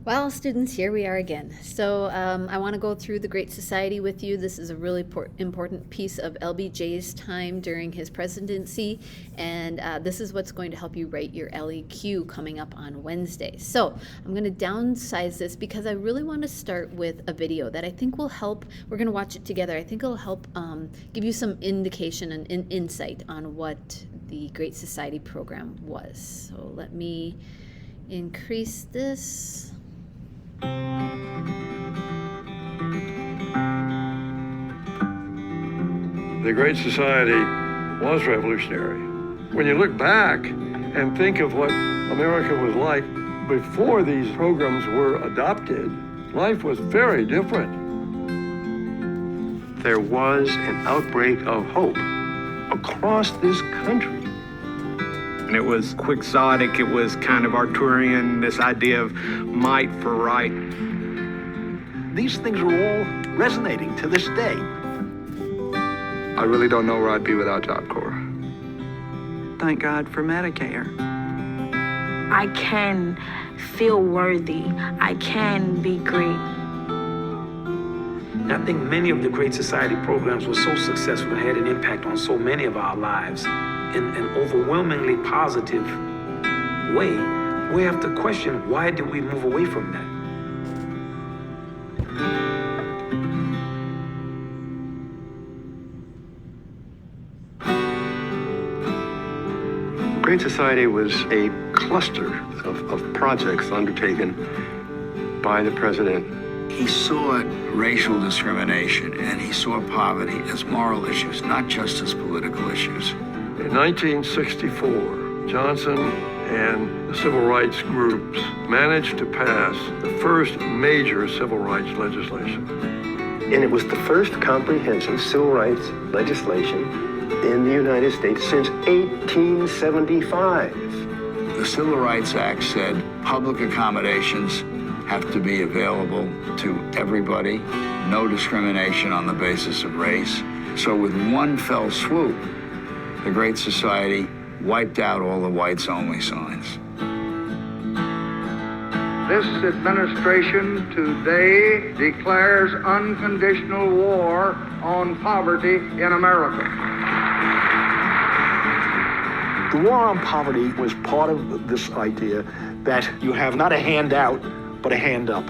Well, students, here we are again. So I want to go through the Great Society with you. This is a really important piece of LBJ's time during his presidency, and this is what's going to help you write your LEQ coming up on Wednesday. So I'm going to downsize this because I really want to start with a video that I think will help. We're going to watch it together. I think it'll help give you some indication and insight on what the Great Society program was. So let me increase this. The Great Society was revolutionary. When you look back and think of what America was like before these programs were adopted, life was very different. There was an outbreak of hope across this country. And it was quixotic, it was kind of Arthurian, this idea of might for right. These things are all resonating to this day. I really don't know where I'd be without Job Corps. Thank God for Medicare. I can feel worthy. I can be great. I think many of the Great Society programs were so successful and had an impact on so many of our lives in an overwhelmingly positive way. We have to question, why did we move away from that? The Great Society was a cluster of projects undertaken by the president. He saw racial discrimination and he saw poverty as moral issues, not just as political issues. In 1964, Johnson and the civil rights groups managed to pass the first major civil rights legislation. And it was the first comprehensive civil rights legislation in the United States since 1875. The Civil Rights Act said public accommodations have to be available to everybody, no discrimination on the basis of race. So with one fell swoop, the Great Society wiped out all the whites-only signs. This administration today declares unconditional war on poverty in America. The war on poverty was part of this idea that you have not a handout, but a hand up.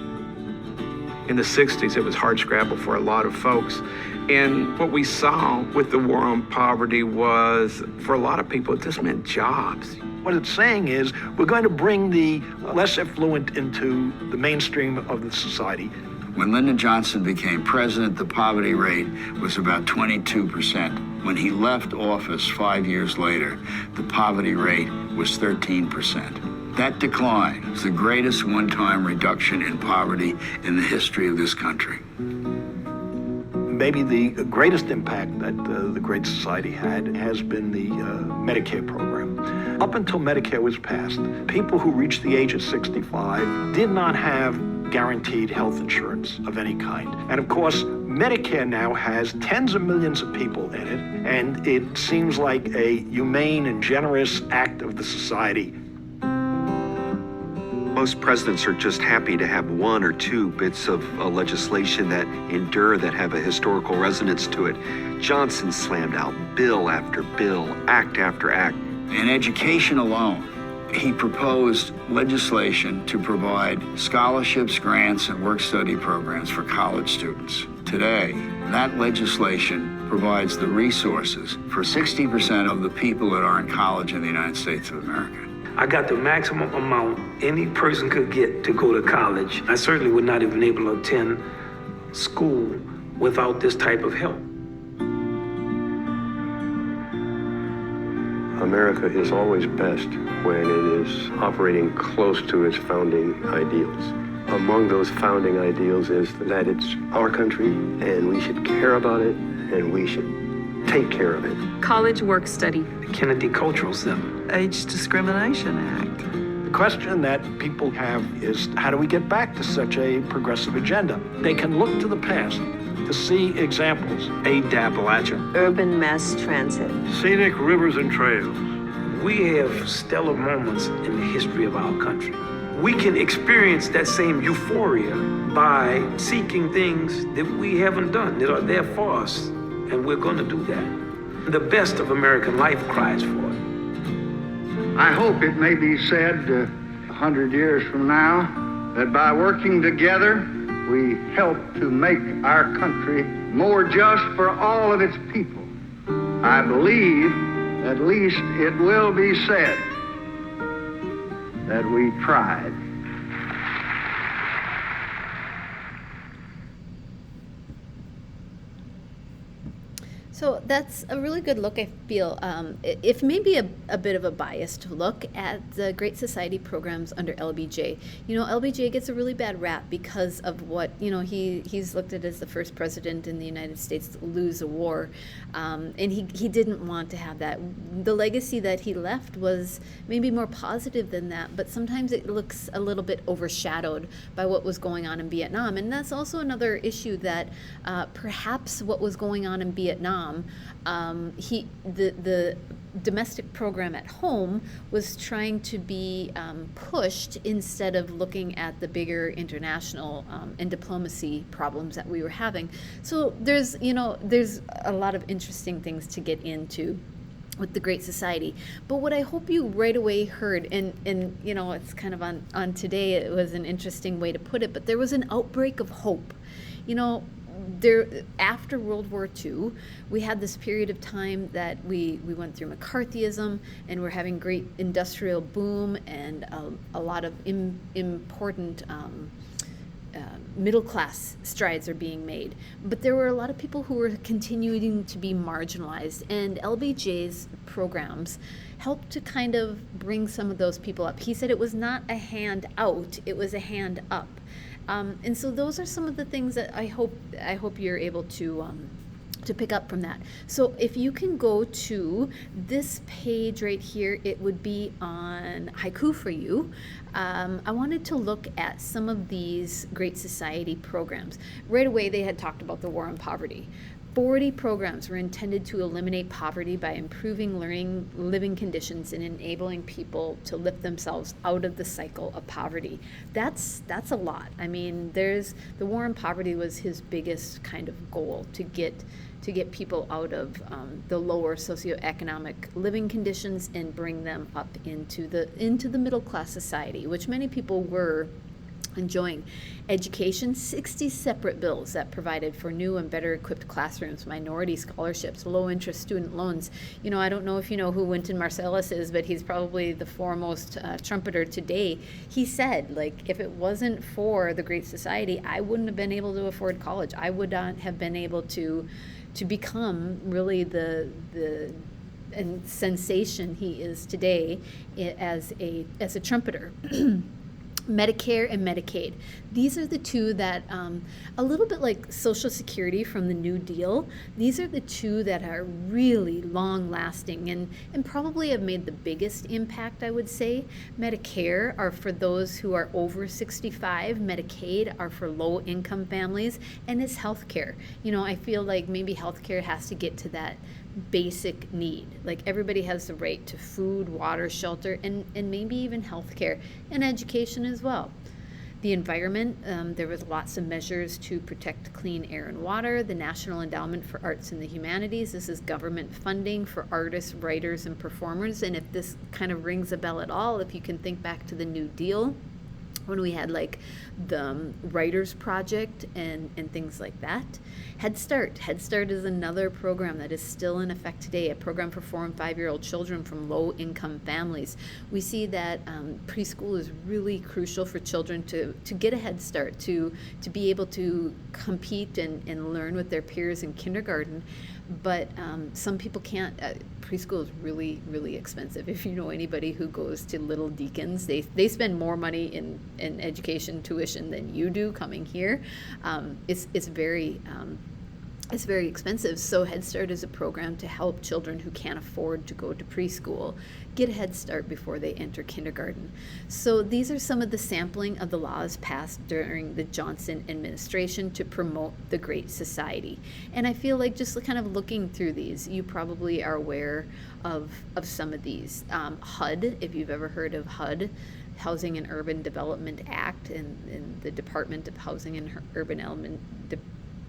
In the 60s, it was hard scrabble for a lot of folks. And what we saw with the war on poverty was, for a lot of people, it just meant jobs. What it's saying is, we're going to bring the less affluent into the mainstream of the society. When Lyndon Johnson became president, the poverty rate was about 22%. When he left office 5 years later, the poverty rate was 13%. That decline is the greatest one-time reduction in poverty in the history of this country. Maybe the greatest impact that the Great Society had has been the Medicare program. Up until Medicare was passed, people who reached the age of 65 did not have guaranteed health insurance of any kind. And of course, Medicare now has tens of millions of people in it, and it seems like a humane and generous act of the society. Most presidents are just happy to have one or two bits of legislation that endure, that have a historical resonance to it. Johnson slammed out bill after bill, act after act. In education alone, he proposed legislation to provide scholarships, grants, and work-study programs for college students. Today, that legislation provides the resources for 60% of the people that are in college in the United States of America. I got the maximum amount any person could get to go to college. I certainly would not have been able to attend school without this type of help. America is always best when it is operating close to its founding ideals. Among those founding ideals is that it's our country and we should care about it and we should take care of it. College work study. The Kennedy Cultural Center. Age Discrimination Act. The question that people have is, how do we get back to such a progressive agenda? They can look to the past to see examples. Aid to Appalachia. Urban mass transit. Scenic rivers and trails. We have stellar moments in the history of our country. we can experience that same euphoria by seeking things that we haven't done, that are there for us, and we're going to do that. The best of American life cries for it. I hope it may be said 100 years from now that by working together, we help to make our country more just for all of its people. I believe at least it will be said that we tried. So that's a really good look, I feel. If maybe a bit of a biased look at the Great Society programs under LBJ. You know, LBJ gets a really bad rap because of what, you know, he's looked at as the first president in the United States to lose a war. And he didn't want to have that. The legacy that he left was maybe more positive than that, but sometimes it looks a little bit overshadowed by what was going on in Vietnam. And that's also another issue that perhaps what was going on in Vietnam, the domestic program at home was trying to be pushed instead of looking at the bigger international and diplomacy problems that we were having. So there's a lot of interesting things to get into with the Great Society. But what I hope you right away heard, and you know, it's kind of on today, it was an interesting way to put it, but there was an outbreak of hope. You know, after World War II, we had this period of time that we went through McCarthyism, and we're having great industrial boom, and a lot of important middle class strides are being made. But there were a lot of people who were continuing to be marginalized, and LBJ's programs helped to kind of bring some of those people up. He said it was not a hand out, it was a hand up. And so those are some of the things that I hope you're able to pick up from that. So if you can go to this page right here, it would be on Haiku for You. I wanted to look at some of these Great Society programs. Right away, they had talked about the war on poverty. 40 programs were intended to eliminate poverty by improving living conditions and enabling people to lift themselves out of the cycle of poverty. That's a lot. I mean, the war on poverty was his biggest kind of goal, to get people out of the lower socioeconomic living conditions and bring them up into the middle class society, which many people were enjoying. Education, 60 separate bills that provided for new and better equipped classrooms, minority scholarships, low interest student loans. You know, I don't know if you know who Wynton Marsalis is, but he's probably the foremost trumpeter today. He said, like, if it wasn't for the Great Society, I wouldn't have been able to afford college. I would not have been able to become really the and sensation he is today as a trumpeter. Medicare and Medicaid. These are the two that, a little bit like Social Security from the New Deal, these are the two that are really long-lasting and probably have made the biggest impact, I would say. Medicare are for those who are over 65, Medicaid are for low-income families, and it's healthcare. You know, I feel like maybe healthcare has to get to that basic need. Like, everybody has the right to food, water, shelter, and maybe even healthcare and education as well. The environment, there was lots of measures to protect clean air and water. The National Endowment for Arts and the Humanities, this is government funding for artists, writers, and performers. And if this kind of rings a bell at all, if you can think back to the New Deal, when we had like the Writers Project and things like that. Head Start is another program that is still in effect today, a program for 4 and 5-year-old children from low-income families. We see that preschool is really crucial for children to get a head start, to be able to compete and learn with their peers in kindergarten. But some people can't. Preschool is really, really expensive. If you know anybody who goes to Little Deacons, they spend more money in education tuition than you do coming here. It's very expensive. So Head Start is a program to help children who can't afford to go to preschool get a head start before they enter kindergarten. So these are some of the sampling of the laws passed during the Johnson administration to promote the Great Society. And I feel like just kind of looking through these, you probably are aware of some of these. HUD, if you've ever heard of HUD, Housing and Urban Development Act in the Department of Housing and Urban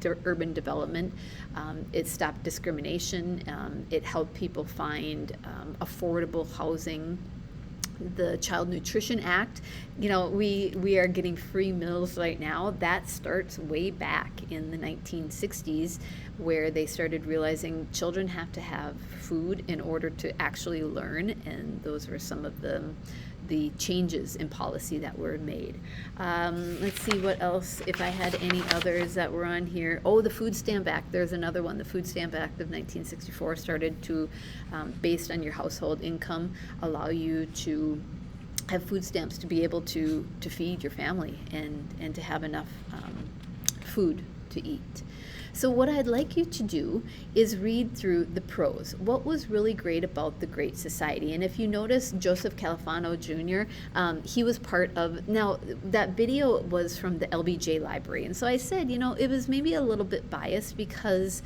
Urban Development. It stopped discrimination. It helped people find affordable housing. The Child Nutrition Act, you know, we are getting free meals right now. That starts way back in the 1960s, where they started realizing children have to have food in order to actually learn, and those were some of the changes in policy that were made. Let's see what else, if I had any others that were on here. Oh, the Food Stamp Act, there's another one. The Food Stamp Act of 1964 started to, based on your household income, allow you to have food stamps to be able to feed your family and to have enough food to eat. So what I'd like you to do is read through the prose. What was really great about the Great Society? And if you notice, Joseph Califano Jr., he was part of, now that video was from the LBJ Library. And so I said, you know, it was maybe a little bit biased because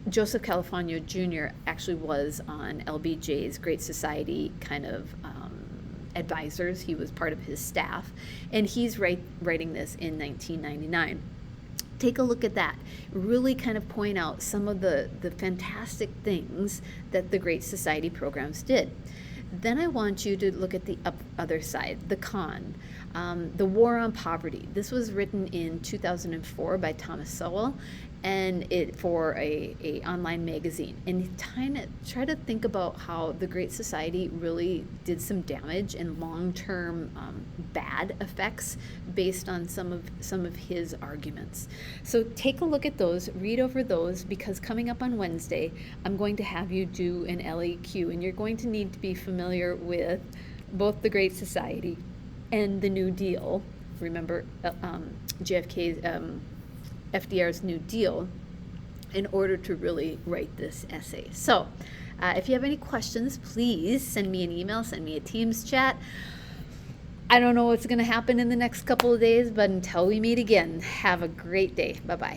Joseph Califano Jr. actually was on LBJ's Great Society kind of advisors. He was part of his staff. And he's writing this in 1999. Take a look at that. Really kind of point out some of the fantastic things that the Great Society programs did. Then I want you to look at the other side, the con. The War on Poverty. This was written in 2004 by Thomas Sowell, and it for a online magazine. And try to think about how the Great Society really did some damage and long-term bad effects based on some of his arguments. So take a look at those, read over those, because coming up on Wednesday, I'm going to have you do an LEQ, and you're going to need to be familiar with both the Great Society and the New Deal. Remember JFK's FDR's New Deal, in order to really write this essay. So if you have any questions, please send me an email, send me a Teams chat. I don't know what's going to happen in the next couple of days, but until we meet again, have a great day. Bye-bye.